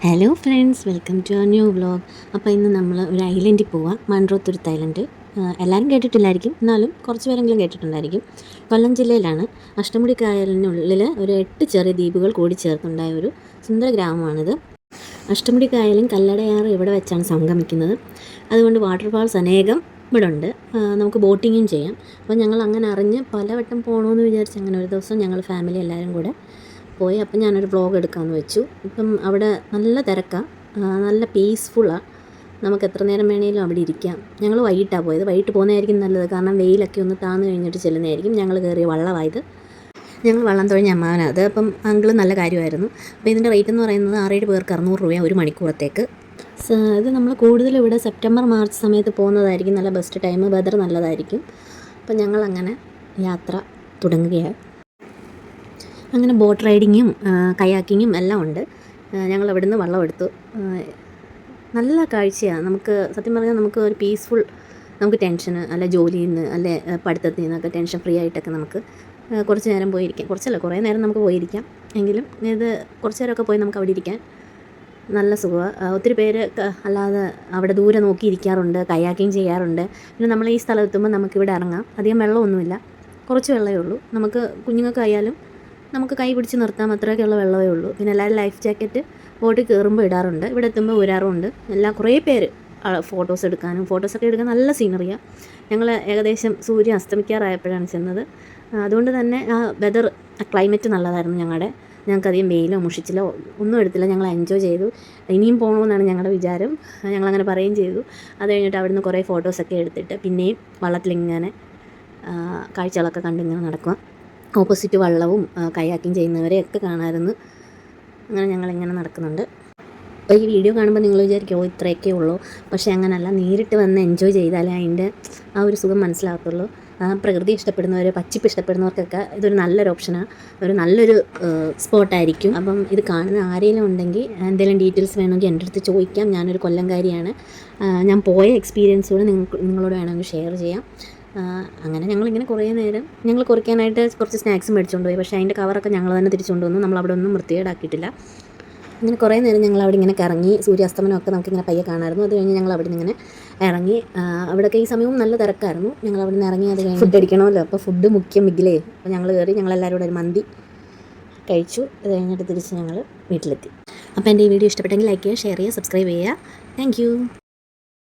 Hello friends, welcome to our new vlog. അപ്പോൾ ഇന്ന് നമ്മൾ ഒരു ഐലൻഡിൽ പോവാം, മൺട്രോത്തുരുത്ത് ഐലൻഡ്. എല്ലാവരും കേട്ടിട്ടില്ലായിരിക്കും, എന്നാലും കുറച്ച് പേരെങ്കിലും കേട്ടിട്ടുണ്ടായിരിക്കും. കൊല്ലം ജില്ലയിലാണ്. അഷ്ടമുടി കായലിനുള്ളിൽ ഒരു 8 ചെറിയ ദ്വീപുകൾ കൂടി ചേർത്തുണ്ടായ ഒരു സുന്ദര ഗ്രാമമാണിത്. അഷ്ടമുടി കായലും കല്ലടയാറും ഇവിടെ വെച്ചാണ് സംഗമിക്കുന്നത്. അതുകൊണ്ട് വാട്ടർഫാൾസ് അനേകം ഇവിടെ ഉണ്ട്. നമുക്ക് ബോട്ടിങ്ങും ചെയ്യാം. അപ്പോൾ ഞങ്ങൾ അങ്ങനെ അറിഞ്ഞ് പലവട്ടം പോകണമെന്ന് വിചാരിച്ച് അങ്ങനെ ഒരു ദിവസം ഞങ്ങൾ ഫാമിലി എല്ലാവരും കൂടെ പോയി. അപ്പം ഞാനൊരു വ്ളോഗ് എടുക്കാമെന്ന് വെച്ചു. ഇപ്പം അവിടെ നല്ല തിരക്കാണ്, നല്ല പീസ്ഫുള്ളാണ്. നമുക്ക് എത്ര നേരം വേണമെങ്കിലും അവിടെ ഇരിക്കാം. ഞങ്ങൾ വൈകിട്ടാണ് പോയത്. വൈകിട്ട് പോകുന്നതായിരിക്കും നല്ലത്, കാരണം വെയിലൊക്കെ ഒന്ന് താന്ന് കഴിഞ്ഞിട്ട് ചെല്ലുന്നതായിരിക്കും. ഞങ്ങൾ കയറിയ വള്ളമായത്. ഞങ്ങൾ വള്ളം തുഴഞ്ഞ അമ്മാവനത്. അപ്പം അങ്കിള് നല്ല കാര്യമായിരുന്നു. അപ്പോൾ ഇതിൻ്റെ റേറ്റ് എന്ന് പറയുന്നത് 6-7 പേർക്ക് 600 രൂപ ഒരു മണിക്കൂറത്തേക്ക്. ഇത് നമ്മൾ കൂടുതലും ഇവിടെ സെപ്റ്റംബർ മാർച്ച് സമയത്ത് പോകുന്നതായിരിക്കും നല്ല ബെസ്റ്റ് ടൈം. വെതർ നല്ലതായിരിക്കും. അപ്പം ഞങ്ങളങ്ങനെ യാത്ര തുടങ്ങുകയാണ്. അങ്ങനെ ബോട്ട് റൈഡിങ്ങും കയാക്കിങ്ങും എല്ലാം ഉണ്ട്. ഞങ്ങൾ അവിടുന്ന് വള്ളം എടുത്തു. നല്ല കാഴ്ചയാണ്. നമുക്ക് സത്യം പറഞ്ഞാൽ നമുക്ക് ഒരു പീസ്ഫുൾ, നമുക്ക് ടെൻഷന് അല്ലെ ജോലിയിൽ നിന്ന് അല്ലെ പഠിത്തത്തിൽ നിന്നൊക്കെ ടെൻഷൻ ഫ്രീ ആയിട്ടൊക്കെ നമുക്ക് കുറച്ച് നേരം പോയിരിക്കാം. കുറച്ചല്ല, കുറേ നേരം നമുക്ക് പോയിരിക്കാം. എങ്കിലും ഇത് കുറച്ച് നേരമൊക്കെ പോയി നമുക്ക് അവിടെ ഇരിക്കാൻ നല്ല സുഖമാണ്. ഒത്തിരി പേര് അല്ലാതെ അവിടെ ദൂരെ നോക്കിയിരിക്കാറുണ്ട്, കയാക്കിങ് ചെയ്യാറുണ്ട്. പിന്നെ നമ്മൾ ഈ സ്ഥലത്തെത്തുമ്പോൾ നമുക്കിവിടെ ഇറങ്ങാം. അധികം വെള്ളമൊന്നുമില്ല, കുറച്ച് വെള്ളമേ ഉള്ളൂ. നമുക്ക് കുഞ്ഞുങ്ങൾക്കായാലും നമുക്ക് കൈ പിടിച്ച് നിർത്താം, അത്രയൊക്കെയുള്ള വെള്ളമേ ഉള്ളൂ. പിന്നെ എല്ലാവരും ലൈഫ് ജാക്കറ്റ് ബോട്ടിൽ കയറുമ്പോൾ ഇടാറുണ്ട്, ഇവിടെ എത്തുമ്പോൾ ഊരാറുമുണ്ട്. കുറേ പേര് ഫോട്ടോസൊക്കെ എടുക്കാൻ നല്ല സീനറിയാണ്. ഞങ്ങൾ ഏകദേശം സൂര്യൻ അസ്തമിക്കാറായപ്പോഴാണ് ചെന്നത്. അതുകൊണ്ട് തന്നെ വെതർ ക്ലൈമറ്റ് നല്ലതായിരുന്നു. ഞങ്ങൾക്കധികം വെയിലോ മുഷിച്ചിലോ ഒന്നും എടുത്തില്ല. ഞങ്ങൾ എൻജോയ് ചെയ്തു. ഇനിയും പോകണമെന്നാണ് ഞങ്ങളുടെ വിചാരം. ഞങ്ങളങ്ങനെ പറയുകയും ചെയ്തു. അത് കഴിഞ്ഞിട്ട് അവിടുന്ന് കുറേ ഫോട്ടോസൊക്കെ എടുത്തിട്ട് പിന്നെയും വള്ളത്തിലിങ്ങനെ കാഴ്ചകളൊക്കെ കണ്ടിങ്ങനെ നടക്കുക. ഓപ്പോസിറ്റ് വള്ളവും കയാക്കിങ് ചെയ്യുന്നവരെയൊക്കെ കാണാമായിരുന്നു. അങ്ങനെ ഞങ്ങളിങ്ങനെ നടക്കുന്നുണ്ട്. അപ്പോൾ ഈ വീഡിയോ കാണുമ്പോൾ നിങ്ങൾ വിചാരിക്കും ഇത്രയൊക്കെ ഉള്ളൂ. പക്ഷേ അങ്ങനെയല്ല, നേരിട്ട് വന്ന് എൻജോയ് ചെയ്താലേ അതിൻ്റെ ആ ഒരു സുഖം മനസ്സിലാകത്തുള്ളൂ. പ്രകൃതി ഇഷ്ടപ്പെടുന്നവർ, പച്ചിപ്പ് ഇഷ്ടപ്പെടുന്നവർക്കൊക്കെ ഇതൊരു നല്ലൊരു ഓപ്ഷനാണ്, ഒരു നല്ലൊരു സ്പോട്ടായിരിക്കും. അപ്പം ഇത് കാണുന്ന ആരെങ്കിലും ഉണ്ടെങ്കിൽ എന്തെങ്കിലും ഡീറ്റെയിൽസ് വേണമെങ്കിൽ എൻ്റെ അടുത്ത് ചോദിക്കാം. ഞാനൊരു കൊല്ലംകാരിയാണ്. ഞാൻ പോയ എക്സ്പീരിയൻസ് കൂടെ നിങ്ങളോട് വേണമെങ്കിൽ ഷെയർ ചെയ്യാം. അങ്ങനെ ഞങ്ങളിങ്ങനെ കുറേ നേരം ഞങ്ങൾ കുറയ്ക്കാനായിട്ട് കുറച്ച് സ്നാക്സും മേടിച്ചുകൊണ്ട് പോയി. പക്ഷേ അതിൻ്റെ കവറൊക്കെ ഞങ്ങൾ തന്നെ തിരിച്ചുകൊണ്ട് വന്നു. നമ്മളവിടെ ഒന്നും വൃത്തികേടാക്കിയിട്ടില്ല. അങ്ങനെ കുറേ നേരം ഞങ്ങൾ അവിടെ ഇങ്ങനെ കറങ്ങി. സൂര്യാസ്തമനമൊക്കെ നമുക്കിങ്ങനെ പയ്യെ കാണാമായിരുന്നു. അത് കഴിഞ്ഞ് ഞങ്ങൾ അവിടെ നിന്ന് ഇങ്ങനെ ഇറങ്ങി. അവിടെയൊക്കെ ഈ സമയവും നല്ല തിരക്കായിരുന്നു. ഞങ്ങൾ അവിടെ നിന്ന് ഇറങ്ങി. അത് കഴിഞ്ഞ് ഫുഡ് അടിക്കണമല്ലോ, അപ്പോൾ ഫുഡ് മുഖ്യം മിగిലേ. അപ്പോൾ ഞങ്ങൾ കയറി, ഞങ്ങളെല്ലാവരും കൂടെ ഒരു മന്തി കഴിച്ചു. അത് കഴിഞ്ഞിട്ട് തിരിച്ച് ഞങ്ങൾ വീട്ടിലെത്തി. അപ്പോൾ എൻ്റെ ഈ വീഡിയോ ഇഷ്ടപ്പെട്ടെങ്കിൽ ലൈക്ക് ചെയ്യുക, ഷെയർ ചെയ്യുക, സബ്സ്ക്രൈബ് ചെയ്യുക. താങ്ക്